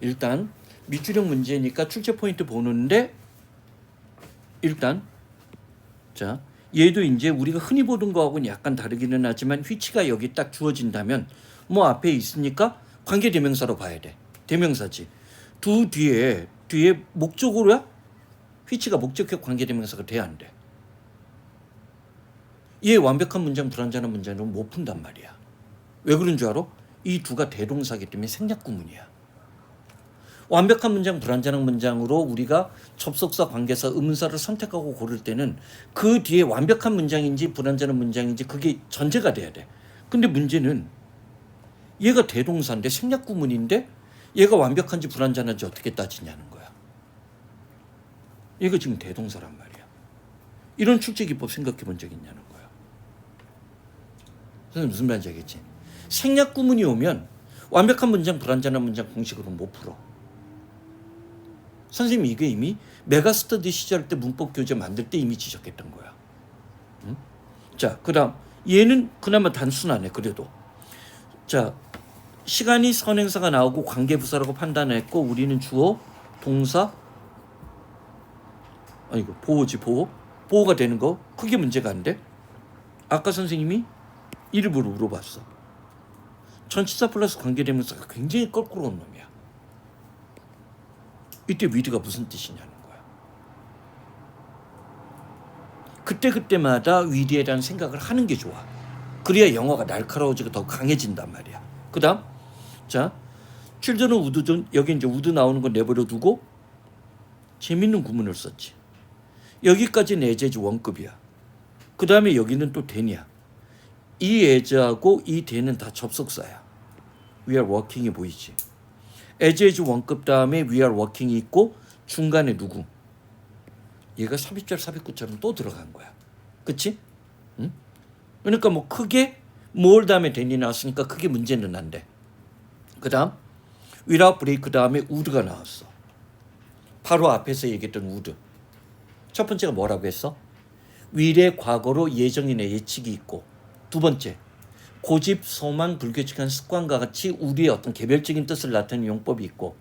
일단 밑줄형 문제니까 출제 포인트 보는데 일단 자 얘도 이제 우리가 흔히 보던 거하고는 약간 다르기는 하지만 which가 여기 딱 주어진다면 뭐 앞에 있으니까 관계대명사로 봐야 돼. 대명사지. 두 뒤에 목적어로야? which가 목적격 관계대명사가 돼야 안 돼. 얘 완벽한 문장 불완전한 문장은 못 푼단 말이야. 왜 그런 줄 알아? 이 두가 대동사기 때문에 생략구문이야. 완벽한 문장 불완전한 문장으로 우리가 접속사 관계사 의문사를 선택하고 고를 때는 그 뒤에 완벽한 문장인지 불완전한 문장인지 그게 전제가 돼야 돼. 근데 문제는 얘가 대동사인데 생략구문인데 얘가 완벽한지 불완전한지 어떻게 따지냐는 거야. 얘가 지금 대동사란 말이야. 이런 출제기법 생각해 본 적 있냐는 거야. 선생님 무슨 말인지 알겠지? 생략구문이 오면 완벽한 문장 불완전한 문장 공식으로 못 풀어. 선생님이 이게 이미 메가스터디 시절 때 문법 교재 만들 때 이미 지적했던 거야. 응? 자, 그다음 얘는 그나마 단순하네. 그래도 자 시간이 선행사가 나오고 관계부사라고 판단했고 우리는 주어, 동사, 아이고 보호지 보호가 되는 거 크게 문제가 안 돼. 아까 선생님이 일부러 물어봤어. 전치사 플러스 관계대명사가 굉장히 껄끄러운 놈이야. 이때 위드가 무슨 뜻이냐는 거야. 그때마다 위드에 대한 생각을 하는 게 좋아. 그래야 영어가 날카로워지고 더 강해진단 말이야. 그 다음 자 children would 여기 이제 would 나오는 건 내버려 두고 재밌는 구문을 썼지. 여기까지는 as 원급이야. 그 다음에 여기는 또 then이야. 이 as하고 이 then은 다 접속사야. we are working이 보이지. as 원급 다음에 we are working이 있고 중간에 누구? 얘가 삽입절 삽입구처럼 또 들어간 거야. 그치? 응? 그러니까 뭐 크게 뭘 다음에 then이 나왔으니까 크게 문제는 안 돼. 그 다음 without break 다음에 would가 나왔어. 바로 앞에서 얘기했던 would. 첫 번째가 뭐라고 했어? will의 과거로 예정이나 예측이 있고 두 번째 고집, 소망, 불규칙한 습관과 같이 우리의 어떤 개별적인 뜻을 나타내는 용법이 있고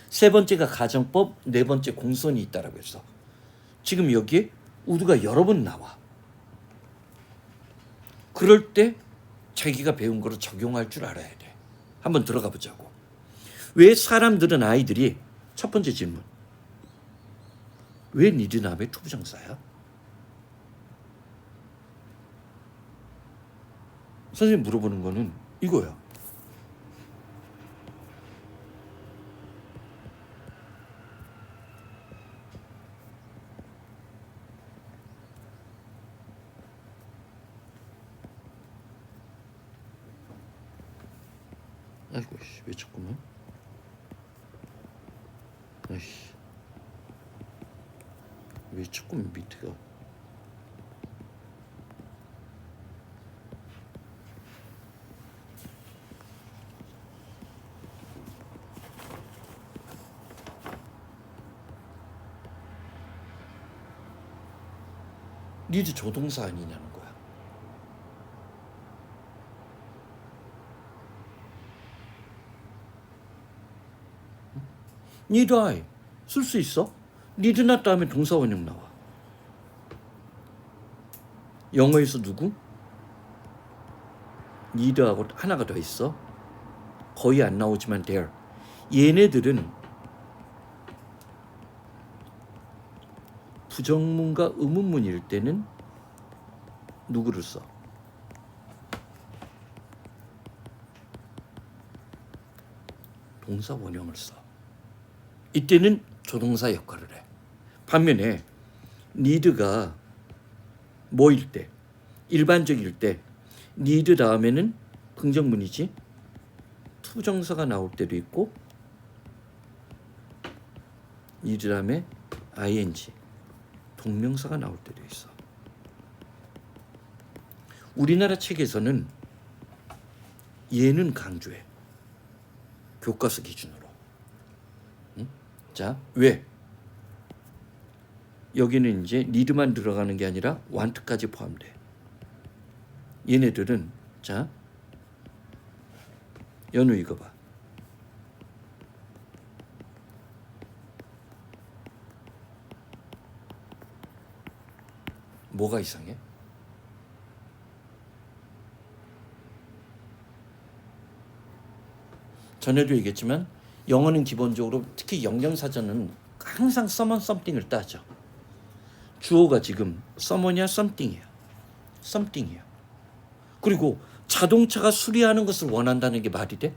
세 번째가 가정법, 네 번째 공손이 있다라고 했어. 지금 여기에 would가 여러 번 나와. 그럴 때 자기가 배운 거를 적용할 줄 알아야 돼. 한번 들어가 보자고. 왜 사람들은 아이들이 첫 번째 질문. 왜 need 다음에 투부정사야? 선생님 물어보는 거는 이거야. 아이고 왜 자꾸만? 아이씨 왜 자꾸 밑에가? need 조동사 아니냐는 거야. need I 쓸 수 있어? need not 다음에 동사 원형 나와. 영어에서 누구? need하고 하나가 더 있어. 거의 안 나오지만 there. 얘네들은 부정문과 의문문일 때는 누구를 써? 동사 원형을 써. 이때는 조동사 역할을 해. 반면에 need가 뭐일 때? 일반적일 때 need 다음에는 긍정문이지 투정사가 나올 때도 있고 need 다음에 ing 동명사가 나올 때도 있어. 우리나라 책에서는 얘는 강조해. 교과서 기준으로. 응? 자, 왜? 여기는 이제 need만 들어가는 게 아니라 want까지 포함돼. 얘네들은 자 연우 이거 봐. 뭐가 이상해? 전에도 얘기했지만 영어는 기본적으로 특히 영영사전은 항상 someone something을 따져. 주어가 지금 someone이야 something이야. something이야. 그리고 자동차가 수리하는 것을 원한다는 게 말이 돼?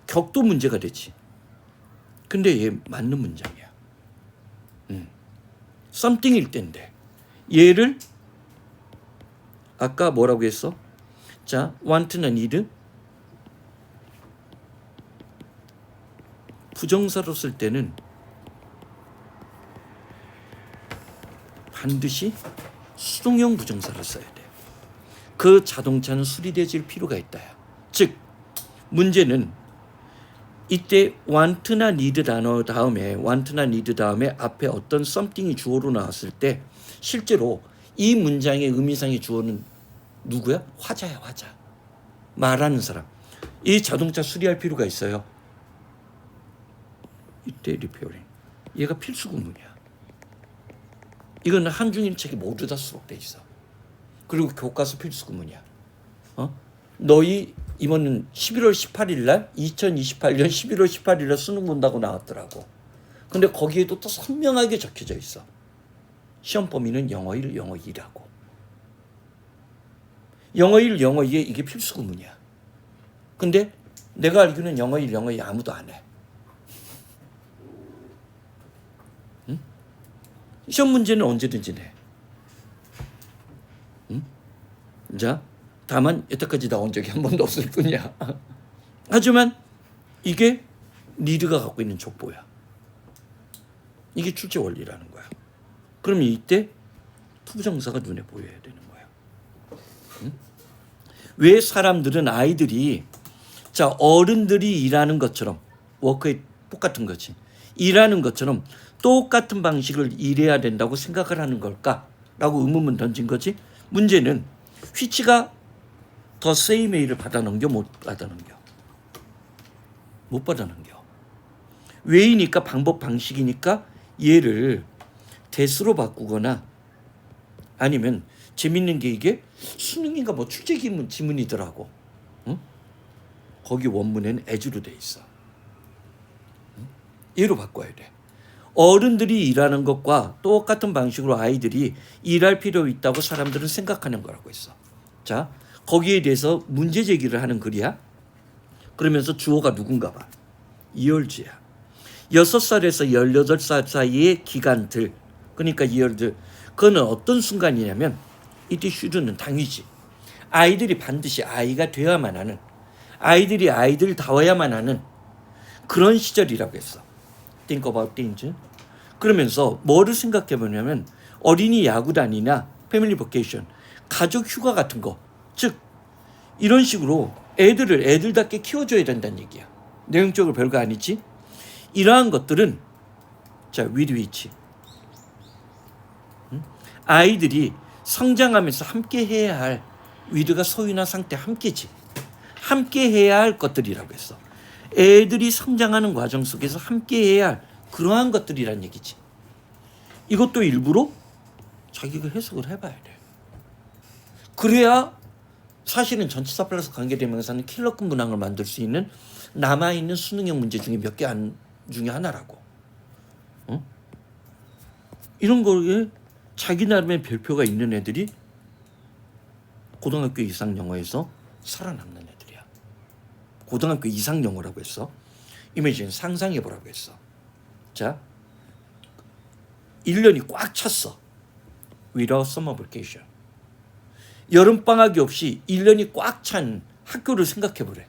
격도 문제가 되지. 근데 얘 맞는 문장이야. something일 텐데 얘를 아까 뭐라고 했어? 자, want나 need 부정사로 쓸 때는 반드시 수동형 부정사를 써야 돼. 그 자동차는 수리되질 필요가 있다. 즉 문제는 이때 want나 need 단어 다음에 want나 need 다음에 앞에 어떤 something이 주어로 나왔을 때 실제로 이 문장의 의미상의 주어는 누구야? 화자야, 화자. 말하는 사람. 이 자동차 수리할 필요가 있어요. 이때 리페어링. 얘가 필수 구문이야. 이건 한중일 책에 모두 다 수록돼 있어. 그리고 교과서 필수 구문이야. 너희 이번은 11월 18일 날 2028년 11월 18일 날 수능 본다고 나왔더라고. 근데 거기에도 또 선명하게 적혀져 있어. 시험 범위는 영어 1, 영어 2라고. 영어 1, 영어 2에 이게 필수 구문이야. 근데 내가 알기로는 영어 1, 영어 2 아무도 안 해. 응? 시험 문제는 언제든지 내. 응? 자, 다만 여태까지 나온 적이 한 번도 없을 뿐이야. 하지만 이게 니드가 갖고 있는 족보야. 이게 출제 원리라는 거야. 그러면 이때 투부정사가 눈에 보여야 되는 거야. 응? 왜 사람들은 아이들이 자 어른들이 일하는 것처럼 워크에 똑같은 거지. 일하는 것처럼 똑같은 방식을 일해야 된다고 생각을 하는 걸까라고 의문문 던진 거지. 문제는 which가 더 세이메일을 받아 넘겨 못 받아 넘겨. 못 받아 넘겨. 왜이니까 방법 방식이니까 얘를 대수로 바꾸거나 아니면 재밌는 게 이게 수능인가 뭐 출제 지문이더라고. 응? 거기 원문에는 as로 돼 있어. 응? 얘로 바꿔야 돼. 어른들이 일하는 것과 똑같은 방식으로 아이들이 일할 필요 있다고 사람들은 생각하는 거라고 했어. 자, 거기에 대해서 문제 제기를 하는 글이야. 그러면서 주어가 누군가 봐. 이얼즈야. 6살에서 18살 사이의 기간들. 그러니까 이얼즈. 그거는 어떤 순간이냐면 이때 슈드는 당위지. 아이들이 반드시 아이가 되어야만 하는, 아이들이 아이들다워야만 하는 그런 시절이라고 했어. Think about things. 그러면서 뭐를 생각해 보냐면 어린이 야구단이나 패밀리 버케이션, 가족 휴가 같은 거. 즉 이런 식으로 애들을 애들답게 키워줘야 된다는 얘기야. 내용적으로 별거 아니지. 이러한 것들은 자 위드위치. 아이들이 성장하면서 함께 해야 할 위드가 소유나 상태 함께지. 함께 해야 할 것들이라고 했어. 애들이 성장하는 과정 속에서 함께 해야 할 그러한 것들이란 얘기지. 이것도 일부러 자기가 해석을 해봐야 돼. 그래야 사실은 전치사 플러스 관계대명사는 킬러급 문항을 만들 수 있는 남아있는 수능형 문제 중에 몇 개 중에 하나라고. 이런 거에 자기 나름의 별표가 있는 애들이 고등학교 이상 영어에서 살아남는 애들이야. 고등학교 이상 영어라고 했어. 이미지는 상상해보라고 했어. 자, 1년이 꽉 찼어. Without summer vacation. 여름방학이 없이 1년이 꽉 찬 학교를 생각해보래.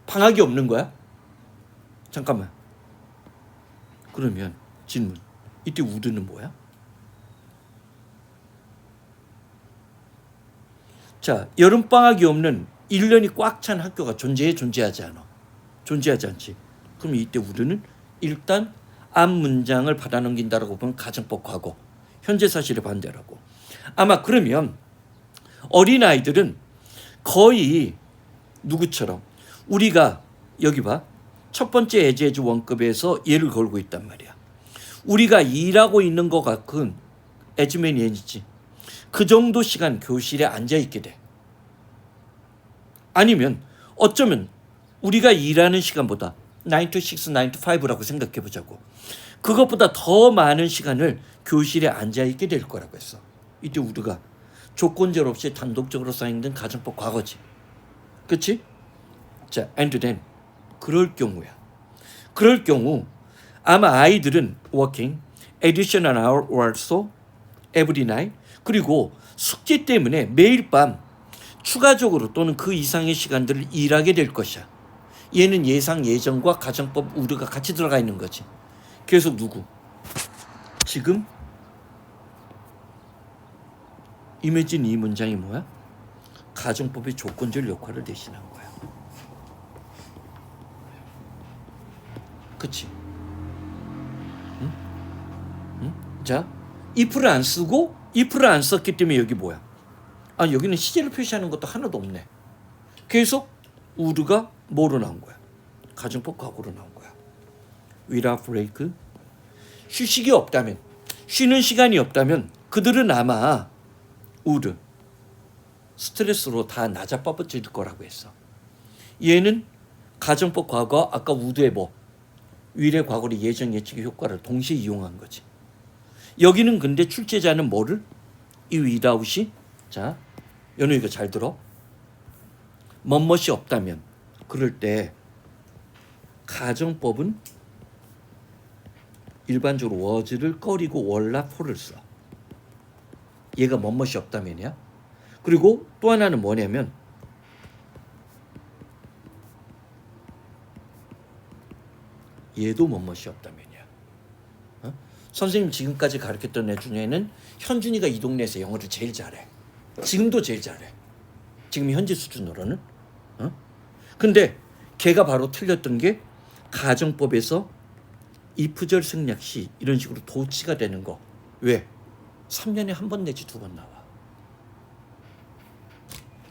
방학이 없는 거야? 잠깐만. 그러면 질문. 이때 would는 뭐야? 자, 여름방학이 없는 1년이 꽉 찬 학교가 존재하지 않아. 존재하지 않지. 그럼 이때 would는 일단 앞 문장을 받아넘긴다라고 보면 가정법 과거, 현재 사실에 반대라고. 아마 그러면 어린아이들은 거의 누구처럼 우리가 여기 봐. 첫 번째 에즈에즈 원급에서 예를 걸고 있단 말이야. 우리가 일하고 있는 것 같은 에즈맨이 애니지. 그 정도 시간 교실에 앉아 있게 돼. 아니면 어쩌면 우리가 일하는 시간보다 9 to 6, 9 to 5라고 생각해 보자고. 그것보다 더 많은 시간을 교실에 앉아 있게 될 거라고 했어. 이때 우리가 조건절 없이 단독적으로 사인된 가정법 과거지. 그치? 자, and then 그럴 경우야. 그럴 경우 아마 아이들은 working additional hour or so every night, 그리고 숙제 때문에 매일 밤 추가적으로 또는 그 이상의 시간들을 일하게 될 것이야. 얘는 예상 예정과 가정법 우려가 같이 들어가 있는 거지. 그래서 누구? 지금 임해진 이 문장이 뭐야? 가정법의 조건절 역할을 대신한 거야. 그치? 응? 응? 자, if를 안 쓰고 if를 안 썼기 때문에 여기 뭐야? 아, 여기는 시제를 표시하는 것도 하나도 없네. 계속 우르가 뭐로 나온 거야? 가정법 과거로 나온 거야. without break. 휴식이 없다면, 쉬는 시간이 없다면 그들은 아마 우르 스트레스로 다 낮아빠질 거라고 했어. 얘는 가정법 과거, 아까 우드의 뭐 위례 과거의 예정 예측의 효과를 동시에 이용한 거지. 여기는 근데 출제자는 뭐를? 이 without이, 자, 연우 이거 잘 들어. 멋멋이 없다면 그럴 때 가정법은 일반적으로 was를 꺼리고 were나 fore를 써. 얘가 멋멋이 없다면이야. 그리고 또 하나는 뭐냐면 얘도 멋멋이 없다면이야. 어? 선생님 지금까지 가르쳤던 애 중에는 현준이가 이 동네에서 영어를 제일 잘해. 지금도 제일 잘해. 지금 현재 수준으로는. 근데 걔가 바로 틀렸던 게 가정법에서 if절 생략 시 이런 식으로 도치가 되는 거. 왜? 3년에 한 번 내지 2번 나와.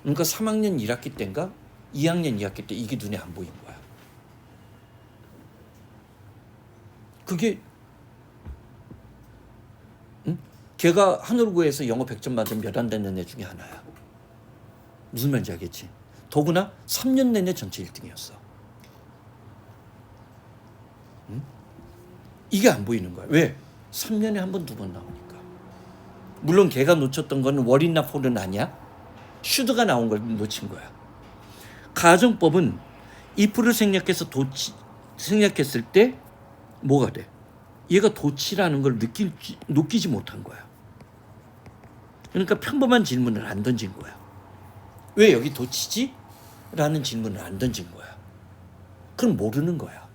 그러니까 3학년 1학기 때인가 2학년 2학기 때 이게 눈에 안 보인 거야. 그게 응? 걔가 하늘고에서 영어 100점 받은 몇 안 되는 애 중에 하나야. 무슨 말인지 알겠지? 더구나 3년 내내 전체 1등이었어. 응? 이게 안 보이는 거야. 왜? 3년에 한 번, 2번 나오니까. 물론 걔가 놓쳤던 거는 월이나 폴은 아니야. 슈드가 나온 걸 놓친 거야. 가정법은 if를 생략해서 생략했을 때 뭐가 돼? 얘가 도치라는 걸 느끼지 못한 거야. 그러니까 평범한 질문을 안 던진 거야. 왜 여기 도치지? 라는 질문을 안 던진 거야. 그럼 모르는 거야.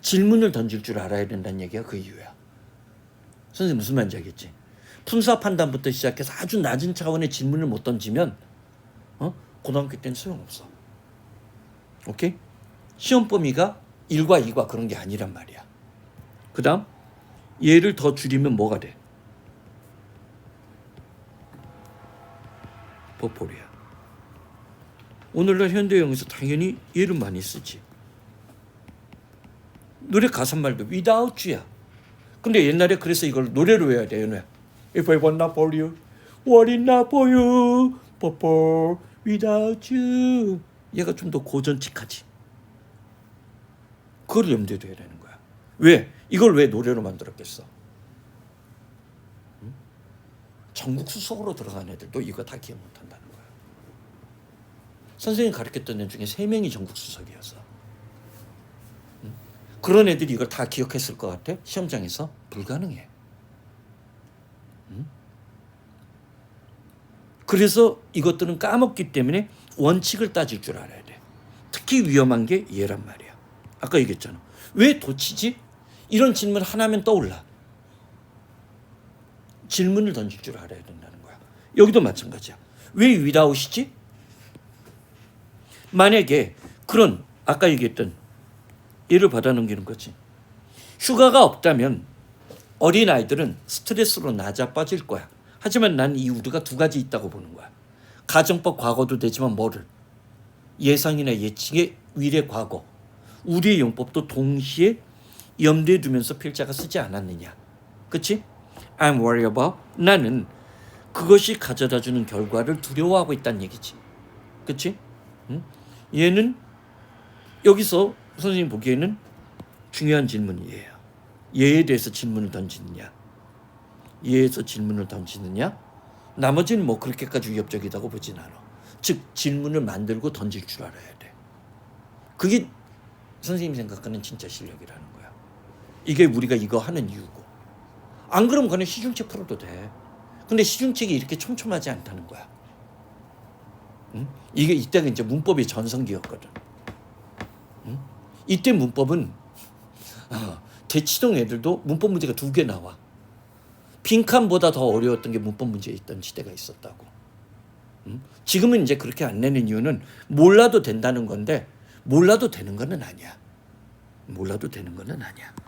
질문을 던질 줄 알아야 된다는 얘기가 그 이유야. 선생님 무슨 말인지 알겠지? 품사 판단부터 시작해서 아주 낮은 차원의 질문을 못 던지면 고등학교 때는 소용없어. 오케이? 시험 범위가 1과 2과 그런 게 아니란 말이야. 그 다음 얘를 더 줄이면 뭐가 돼? 버폴이야. 오늘날 현대영에서 당연히 얘를 많이 쓰지. 노래 가사말도 without you야. 근데 옛날에 그래서 이걸 노래로 외워야 돼. 연우야. If I want not for you, what is not for you, 버폴 without you. 얘가 좀 더 고전틱하지. 그걸 염두에 둬야 되는 거야. 왜? 이걸 왜 노래로 만들었겠어? 응? 전국 수석으로 들어간 애들도 이거 다 기억 못한다는 거야. 선생님이 가르쳤던 애 중에 3명이 전국 수석이었어. 응? 그런 애들이 이걸 다 기억했을 것 같아? 시험장에서? 불가능해. 응? 그래서 이것들은 까먹기 때문에 원칙을 따질 줄 알아야 돼. 특히 위험한 게 얘란 말이야. 아까 얘기했잖아. 왜 도치지? 이런 질문 하나면 떠올라. 질문을 던질 줄 알아야 된다는 거야. 여기도 마찬가지야. 왜 without이지? 만약에 그런 아까 얘기했던 얘를 받아넘기는 거지. 휴가가 없다면 어린아이들은 스트레스로 낮아빠질 거야. 하지만 난 이 우드가 2가지 있다고 보는 거야. 가정법 과거도 되지만 뭐를? 예상이나 예측의 위례 과거. 우리의 용법도 동시에 염두에 두면서 필자가 쓰지 않았느냐. 그치? I'm worried about. 나는 그것이 가져다주는 결과를 두려워하고 있다는 얘기지. 그치? 응? 얘는 여기서 선생님 보기에는 중요한 질문이에요. 얘에 대해서 질문을 던지느냐, 얘에서 질문을 던지느냐. 나머지는 뭐 그렇게까지 위협적이다고 보진 않아. 즉 질문을 만들고 던질 줄 알아야 돼. 그게 선생님 생각하는 진짜 실력이라는 거야. 이게 우리가 이거 하는 이유고. 안 그러면 그냥 시중책 풀어도 돼. 근데 시중책이 이렇게 촘촘하지 않다는 거야. 응? 이게 이때가 이제 문법의 전성기였거든. 응? 이때 문법은 대치동 애들도 문법 문제가 2개 나와. 빈칸보다 더 어려웠던 게 문법 문제에 있던 시대가 있었다고. 응? 지금은 이제 그렇게 안 내는 이유는 몰라도 된다는 건데 몰라도 되는 거는 아니야. 몰라도 되는 거는 아니야.